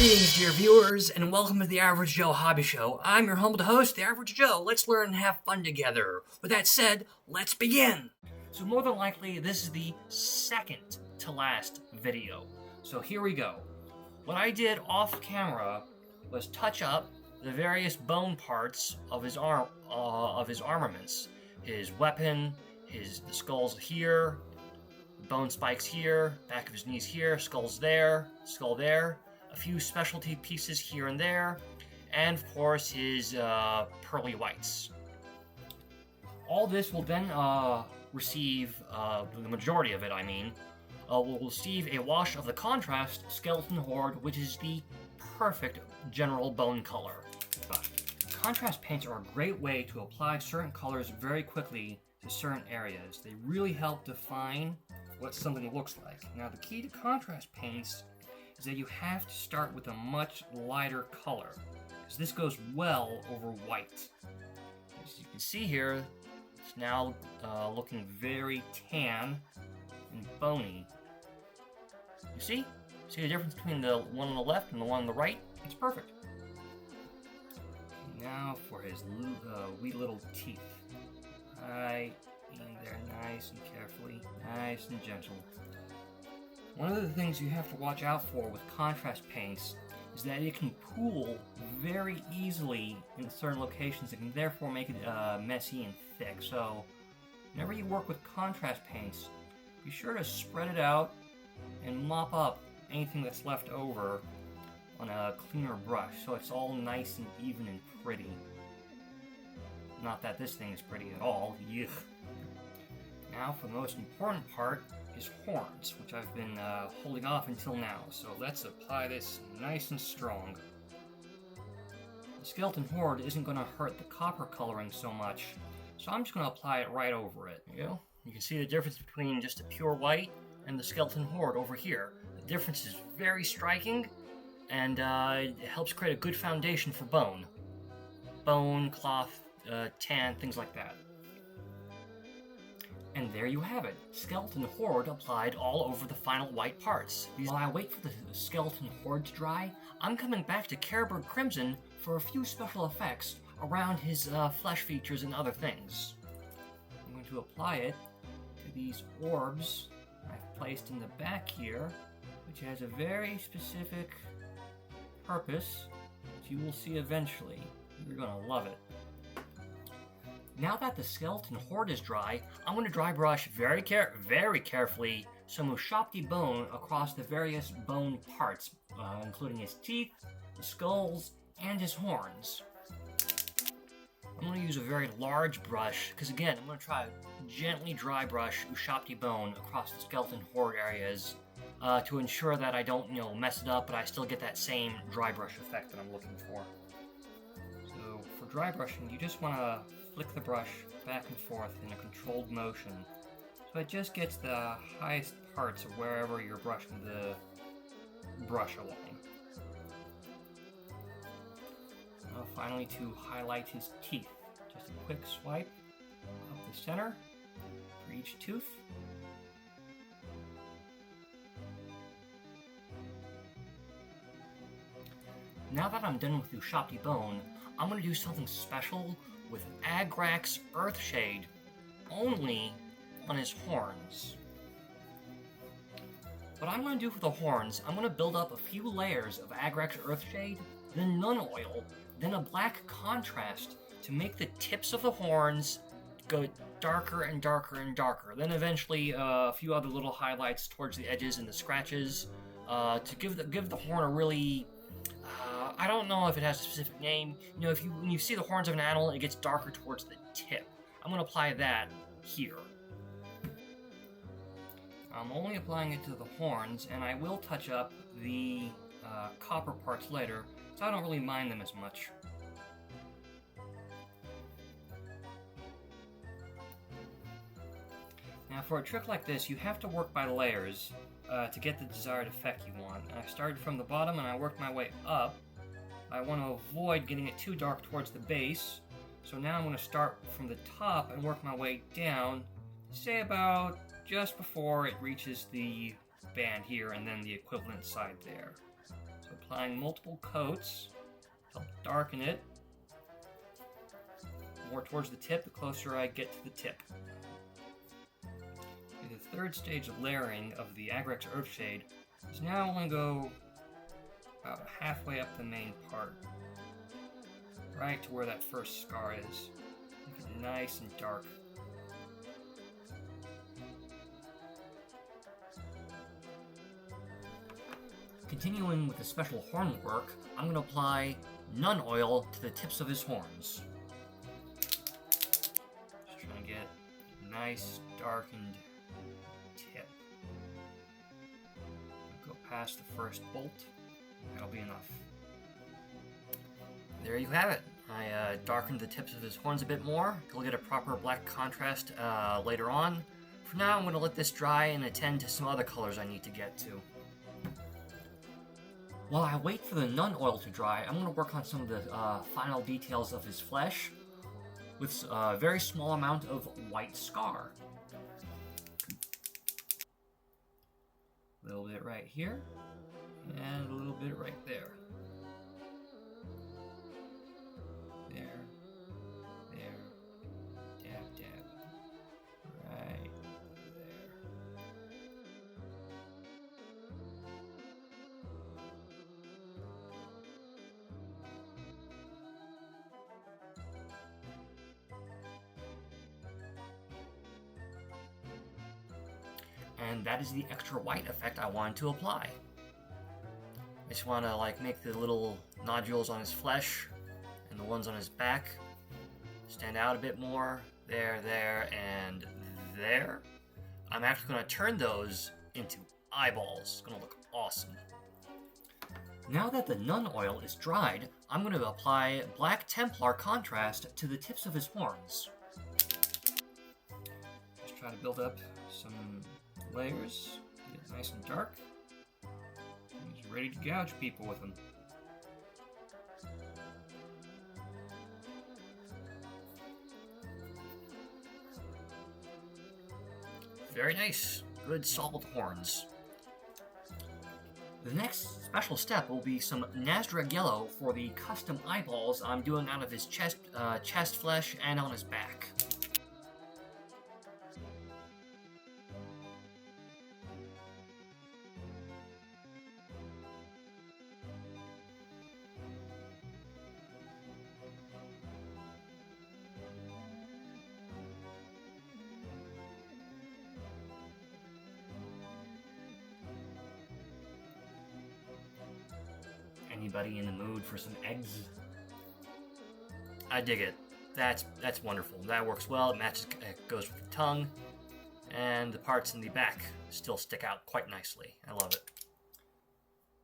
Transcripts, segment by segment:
Greetings, dear viewers, and welcome to the Average Joe Hobby Show. I'm your humble host, the Average Joe. Let's learn and have fun together. With that said, let's begin. So more than likely, this is the second to last video. So here we go. What I did off camera was touch up the various bone parts of his armaments. His weapon, the skulls here, bone spikes here, back of his knees here, skulls there, skull there, a few specialty pieces here and there, and of course his pearly whites. All this will then receive, the majority of it I mean, will receive a wash of the contrast skeleton horde, which is the perfect general bone color. But contrast paints are a great way to apply certain colors very quickly to certain areas. They really help define what something looks like. Now the key to contrast paints is that you have to start with a much lighter color, because this goes well over white. As you can see here, it's now looking very tan and bony. You see? See the difference between the one on the left and the one on the right? It's perfect. Now for his wee little teeth. Right in there, nice and carefully, nice and gentle. One of the things you have to watch out for with contrast paints is that it can pool very easily in certain locations. It can therefore make it messy and thick. So whenever you work with contrast paints, be sure to spread it out and mop up anything that's left over on a cleaner brush so it's all nice and even and pretty. Not that this thing is pretty at all. Yuck. Now for the most important part is horns, which I've been holding off until now. So let's apply this nice and strong. The skeleton horde isn't going to hurt the copper coloring so much, so I'm just going to apply it right over it. There you go. You can see the difference between just a pure white and the skeleton horde over here. The difference is very striking, and it helps create a good foundation for bone. Bone, cloth, tan, things like that. And there you have it, skeleton horde applied all over the final white parts. While I wait for the skeleton horde to dry, I'm coming back to KRAKEN Crimson for a few special effects around his flesh features and other things. I'm going to apply it to these orbs I've placed in the back here, which has a very specific purpose, which you will see eventually. You're going to love it. Now that the skeleton horde is dry, I'm going to dry brush very carefully some USHABTI bone across the various bone parts, including his teeth, the skulls, and his horns. I'm going to use a very large brush, because again, I'm going to try to gently dry brush USHABTI bone across the skeleton horde areas to ensure that I don't, mess it up, but I still get that same dry brush effect that I'm looking for. So for dry brushing, you just want to flick the brush back and forth in a controlled motion so it just gets the highest parts of wherever you're brushing the brush along. Now finally, to highlight his teeth, just a quick swipe up the center for each tooth. Now that I'm done with USHABTI bone, I'm going to do something special with Agrax Earthshade, only on his horns. What I'm going to do for the horns, I'm going to build up a few layers of Agrax Earthshade, then NULN oil, then a black contrast to make the tips of the horns go darker and darker and darker. Then eventually a few other little highlights towards the edges and the scratches to give the horn a really... I don't know if it has a specific name. When you see the horns of an animal, it gets darker towards the tip. I'm going to apply that here. I'm only applying it to the horns, and I will touch up the copper parts later, so I don't really mind them as much. Now for a trick like this, you have to work by layers to get the desired effect you want. And I started from the bottom and I worked my way up. I want to avoid getting it too dark towards the base, so now I'm going to start from the top and work my way down, say about just before it reaches the band here and then the equivalent side there. So applying multiple coats to help darken it. More towards the tip, the closer I get to the tip. The third stage of layering of the Agrex Earthshade is now only go about halfway up the main part, right to where that first scar is. Make it nice and dark. Continuing with the special horn work, I'm going to apply NULN oil to the tips of his horns. Just trying to get a nice darkened tip. Go past the first bolt. That'll be enough. There you have it. I darkened the tips of his horns a bit more. He'll get a proper black contrast later on. For now, I'm going to let this dry and attend to some other colors I need to get to. While I wait for the NULN oil to dry, I'm going to work on some of the final details of his flesh with a very small amount of white scar. A little bit right here, and a little bit right there. There, dab, dab, right there. And that is the extra white effect I wanted to apply. I just want to make the little nodules on his flesh and the ones on his back stand out a bit more. There, and there. I'm actually going to turn those into eyeballs. It's going to look awesome. Now that the NULN oil is dried, I'm going to apply black Templar contrast to the tips of his horns. Just try to build up some layers, get it nice and dark. He's ready to gouge people with them. Very nice. Good solid horns. The next special step will be some Nazareth yellow for the custom eyeballs I'm doing out of his chest flesh and on his back. Anybody in the mood for some eggs? I dig it. That's wonderful. That works well. It matches. It goes with the tongue, and the parts in the back still stick out quite nicely. I love it.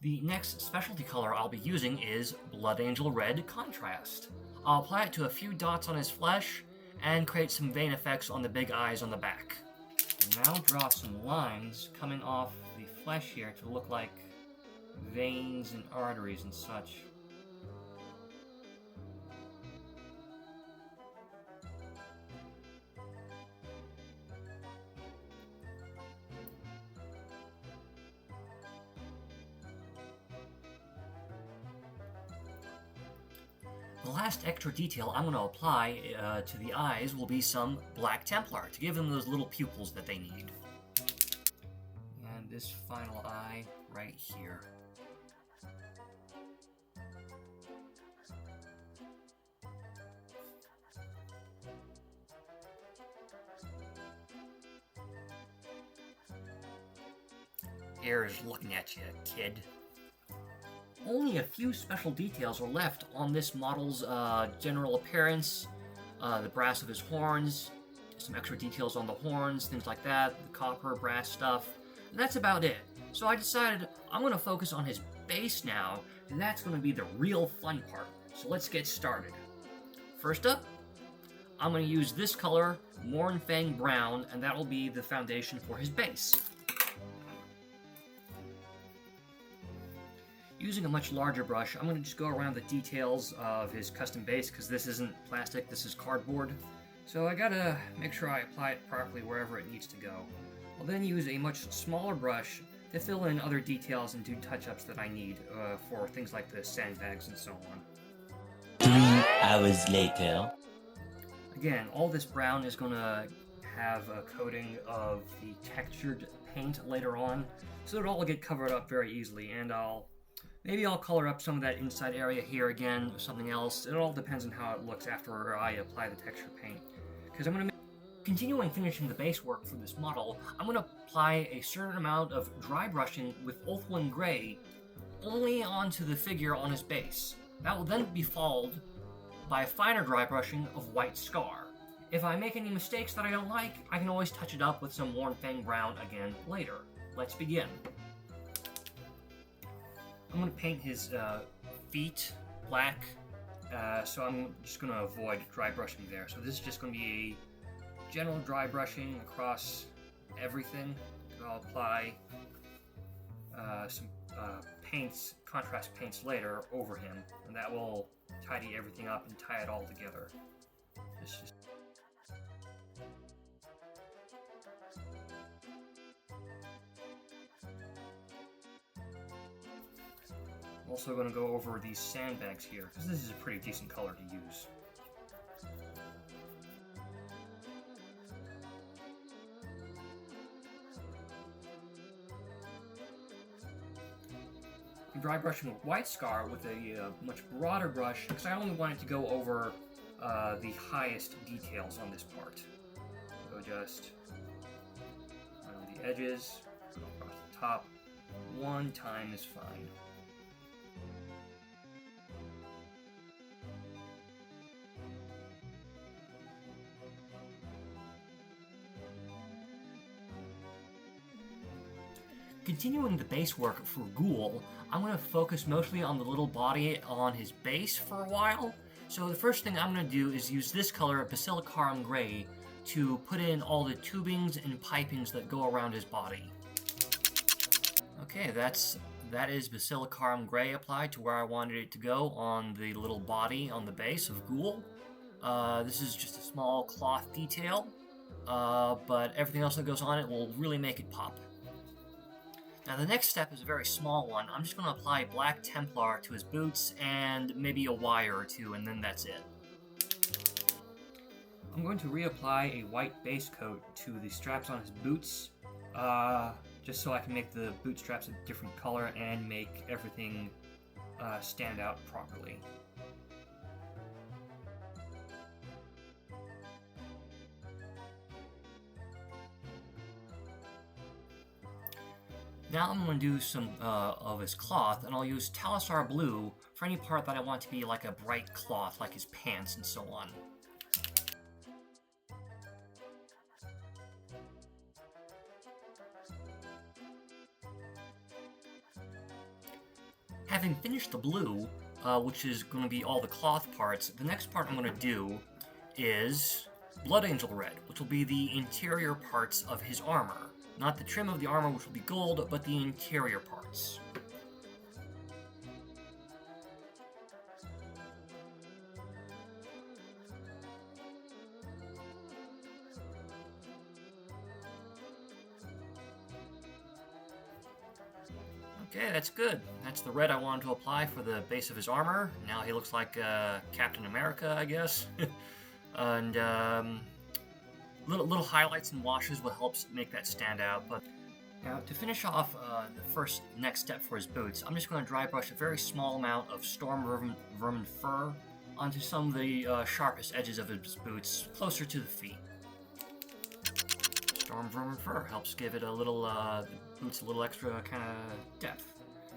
The next specialty color I'll be using is Blood Angel Red Contrast. I'll apply it to a few dots on his flesh and create some vein effects on the big eyes on the back. And now draw some lines coming off the flesh here to look like veins and arteries and such. The last extra detail I'm going to apply to the eyes will be some black Templar to give them those little pupils that they need. And this final eye right here. Ears looking at you, kid. Only a few special details are left on this model's general appearance. The brass of his horns, some extra details on the horns, things like that, the copper, brass stuff, and that's about it. So I decided I'm going to focus on his base now, and that's going to be the real fun part. So let's get started. First up, I'm going to use this color, MOURNFANG Brown, and that will be the foundation for his base. Using a much larger brush, I'm going to just go around the details of his custom base, because this isn't plastic, this is cardboard. So I gotta make sure I apply it properly wherever it needs to go. I'll then use a much smaller brush to fill in other details and do touch-ups that I need for things like the sandbags and so on. 3 hours later. Again, all this brown is going to have a coating of the textured paint later on, so it'll all get covered up very easily, and maybe I'll color up some of that inside area here again with something else. It all depends on how it looks after I apply the texture paint. Because I'm going to continuing finishing the base work for this model, I'm going to apply a certain amount of dry brushing with ultramarine gray only onto the figure on his base. That will then be followed by a finer dry brushing of white scar. If I make any mistakes that I don't like, I can always touch it up with some MOURNFANG brown again later. Let's begin. I'm going to paint his feet black, so I'm just going to avoid dry brushing there. So this is just going to be a general dry brushing across everything. I'll apply some paints, contrast paints later over him, and that will tidy everything up and tie it all together. Also going to go over these sandbags here, because this is a pretty decent color to use. I'm dry brushing with white scar with a much broader brush, because I only wanted to go over the highest details on this part. So just around the edges, across the top, one time is fine. Continuing the base work for Ghoul, I'm going to focus mostly on the little body on his base for a while. So the first thing I'm going to do is use this color, BASCILCANUM gray, to put in all the tubings and pipings that go around his body. Okay, that is BASCILCANUM gray applied to where I wanted it to go on the little body on the base of Ghoul. This is just a small cloth detail, but everything else that goes on it will really make it pop. Now the next step is a very small one. I'm just going to apply black TEMPLAR to his boots and maybe a wire or two, and then that's it. I'm going to reapply a white base coat to the straps on his boots, just so I can make the boot straps a different color and make everything stand out properly. Now I'm going to do some of his cloth, and I'll use TALASSAR blue for any part that I want to be like a bright cloth, like his pants and so on. Having finished the blue, which is going to be all the cloth parts, the next part I'm going to do is Blood Angel Red, which will be the interior parts of his armor. Not the trim of the armor, which will be gold, but the interior parts. Okay, that's good. That's the red I wanted to apply for the base of his armor. Now he looks like Captain America, I guess. And little highlights and washes will help make that stand out. But now to finish off the next step for his boots, I'm just going to dry brush a very small amount of Storm Vermin fur onto some of the sharpest edges of his boots, closer to the feet. Storm Vermin fur helps give it a little boots a little extra kind of depth.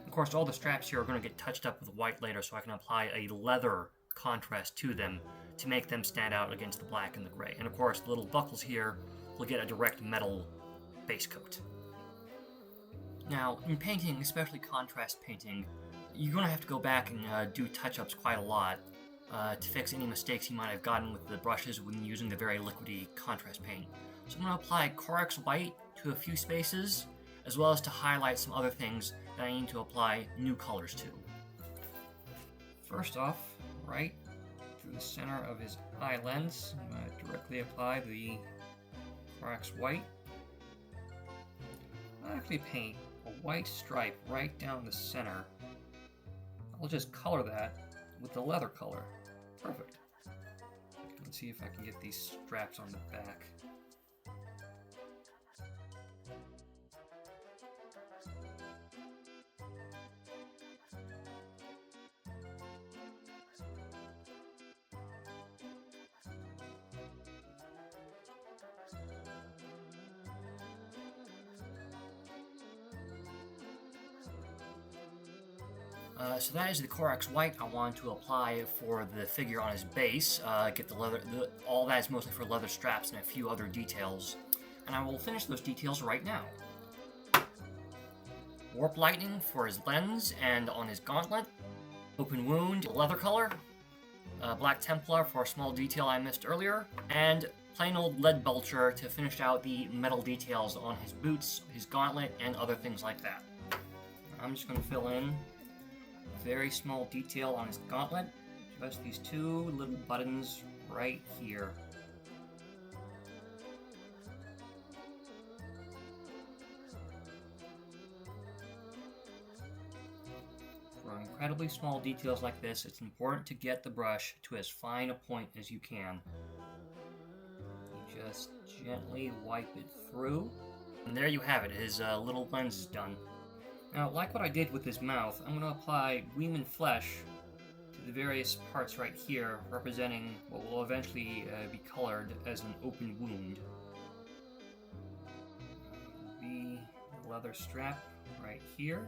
Of course, all the straps here are going to get touched up with white later, so I can apply a leather contrast to them to make them stand out against the black and the gray. And of course, the little buckles here will get a direct metal base coat. Now, in painting, especially contrast painting, you're going to have to go back and do touch-ups quite a lot to fix any mistakes you might have gotten with the brushes when using the very liquidy contrast paint. So I'm going to apply CORAX WHITE to a few spaces, as well as to highlight some other things that I need to apply new colors to. First off, right through the center of his eye lens, I'm going to directly apply the CORAX WHITE. I'll actually paint a white stripe right down the center. I'll just color that with the leather color. Perfect. Let's see if I can get these straps on the back. So that is the CORAX White I want to apply for the figure on his base. Get the leather, all that is mostly for leather straps and a few other details. And I will finish those details right now. Warp Lightning for his lens and on his gauntlet. Open Wound, leather color. Black Templar for a small detail I missed earlier. And plain old Lead Belcher to finish out the metal details on his boots, his gauntlet, and other things like that. I'm just going to fill in a very small detail on his gauntlet. Just these two little buttons right here. For incredibly small details like this, it's important to get the brush to as fine a point as you can. You just gently wipe it through. And there you have it, his little lens is done. Now, like what I did with his mouth, I'm going to apply Weeman Flesh to the various parts right here, representing what will eventually be colored as an open wound. The leather strap right here.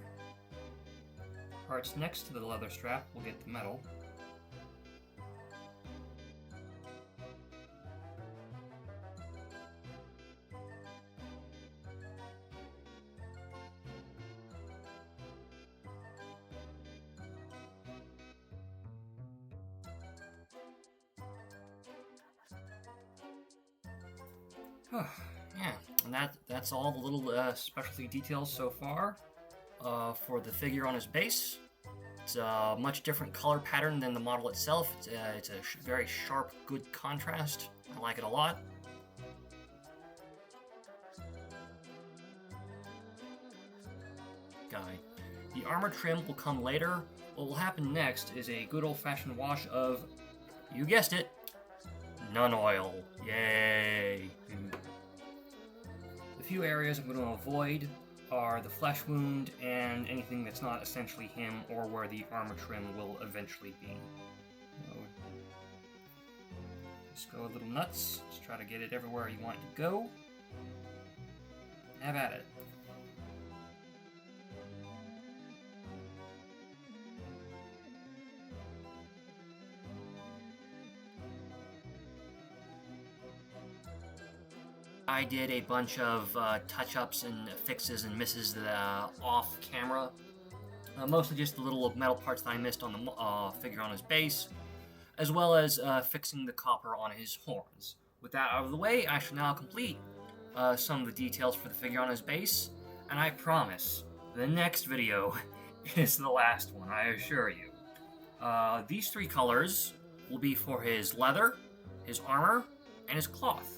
Parts next to the leather strap will get the metal. Yeah, and that's all the little specialty details so far for the figure on his base. It's a much different color pattern than the model itself. It's a very sharp, good contrast. I like it a lot. Guy. The armor trim will come later. What will happen next is a good old-fashioned wash of, you guessed it, Nun oil. Yay! The few areas I'm going to avoid are the flesh wound and anything that's not essentially him or where the armor trim will eventually be. So, just go a little nuts. Just try to get it everywhere you want it to go. Have at it. I did a bunch of touch-ups and fixes and misses off camera. Mostly just the little metal parts that I missed on the figure on his base, as well as fixing the copper on his horns. With that out of the way, I shall now complete some of the details for the figure on his base, and I promise the next video is the last one, I assure you. These three colors will be for his leather, his armor, and his cloth.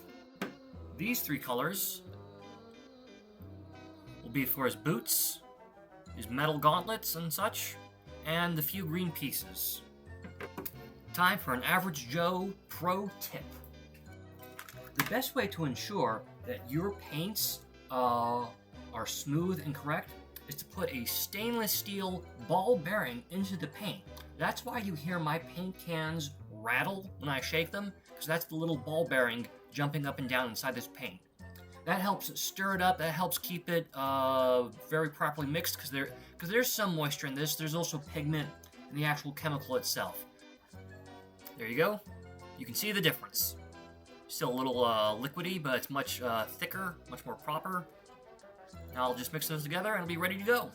These three colors will be for his boots, his metal gauntlets and such, and the few green pieces. Time for an Average Joe pro tip. The best way to ensure that your paints are smooth and correct is to put a stainless steel ball bearing into the paint. That's why you hear my paint cans rattle when I shake them, because that's the little ball bearing jumping up and down inside this paint. That helps stir it up, that helps keep it very properly mixed, because there's some moisture in this. There's also pigment in the actual chemical itself. There you go. You can see the difference. Still a little liquidy, but it's much thicker, much more proper. Now I'll just mix those together and it'll be ready to go.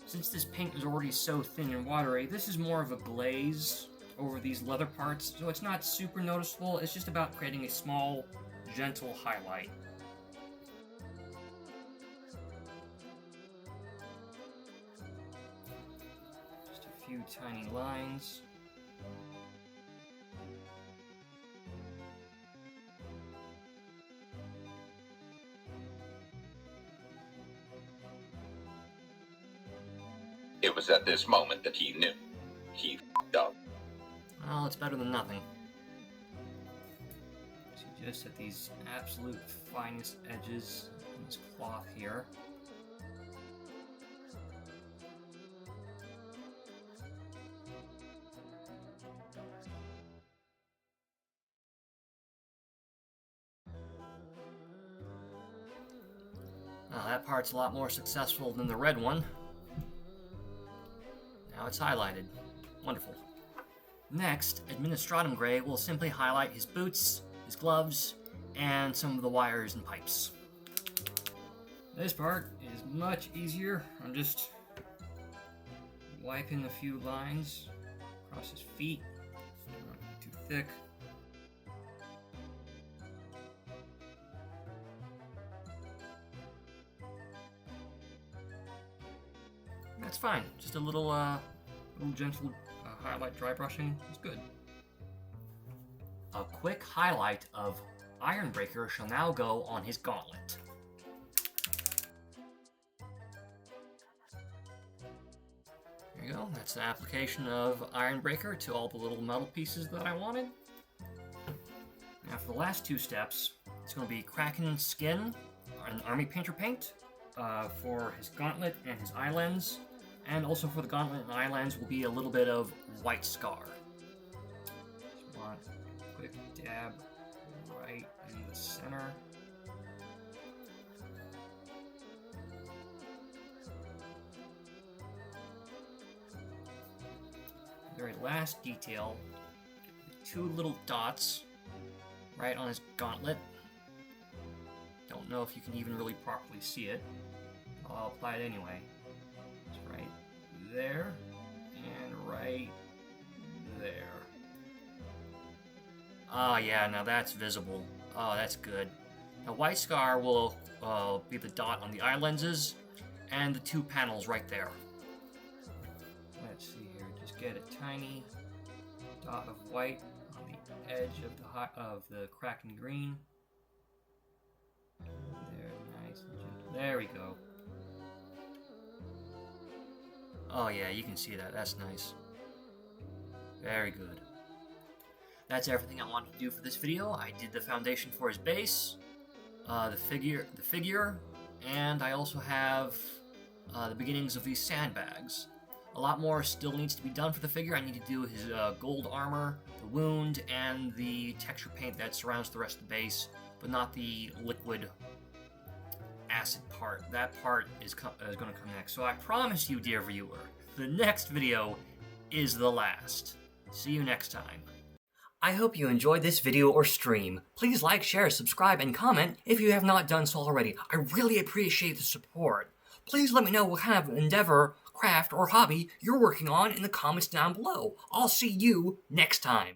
Since this paint is already so thin and watery, this is more of a glaze over these leather parts, so it's not super noticeable. It's just about creating a small, gentle highlight. Just a few tiny lines. It was at this moment that he knew. He f***ed up. Well, it's better than nothing. So just at these absolute finest edges in this cloth here. Now that part's a lot more successful than the red one. Now it's highlighted. Wonderful. Next, Administratum Gray will simply highlight his boots, his gloves, and some of the wires and pipes. This part is much easier. I'm just wiping a few lines across his feet. Not too thick. That's fine. Just a little gentle highlight dry brushing is good. A quick highlight of Ironbreaker shall now go on his gauntlet. There you go. That's the application of Ironbreaker to all the little metal pieces that I wanted. Now for the last two steps, it's going to be KRAKEN skin and army painter paint for his gauntlet and his eye lens. And also for the gauntlet and eye lens will be a little bit of white scar. Just want a quick dab right in the center. The very last detail, two little dots right on his gauntlet. Don't know if you can even really properly see it. I'll apply it anyway. Right there and right there. Oh yeah, now that's visible. Oh, that's good. Now white scar will be the dot on the eye lenses and the two panels right there. Let's see here, just get a tiny dot of white on the edge of the KRAKEN green. There, nice and gentle. There we go. Oh yeah, you can see that. That's nice. Very good. That's everything I wanted to do for this video. I did the foundation for his base, the figure, and I also have the beginnings of these sandbags. A lot more still needs to be done for the figure. I need to do his gold armor, the wound, and the texture paint that surrounds the rest of the base, but not the liquid acid part. That part is going to come next. So I promise you, dear viewer, the next video is the last. See you next time. I hope you enjoyed this video or stream. Please like, share, subscribe, and comment if you have not done so already. I really appreciate the support. Please let me know what kind of endeavor, craft, or hobby you're working on in the comments down below. I'll see you next time.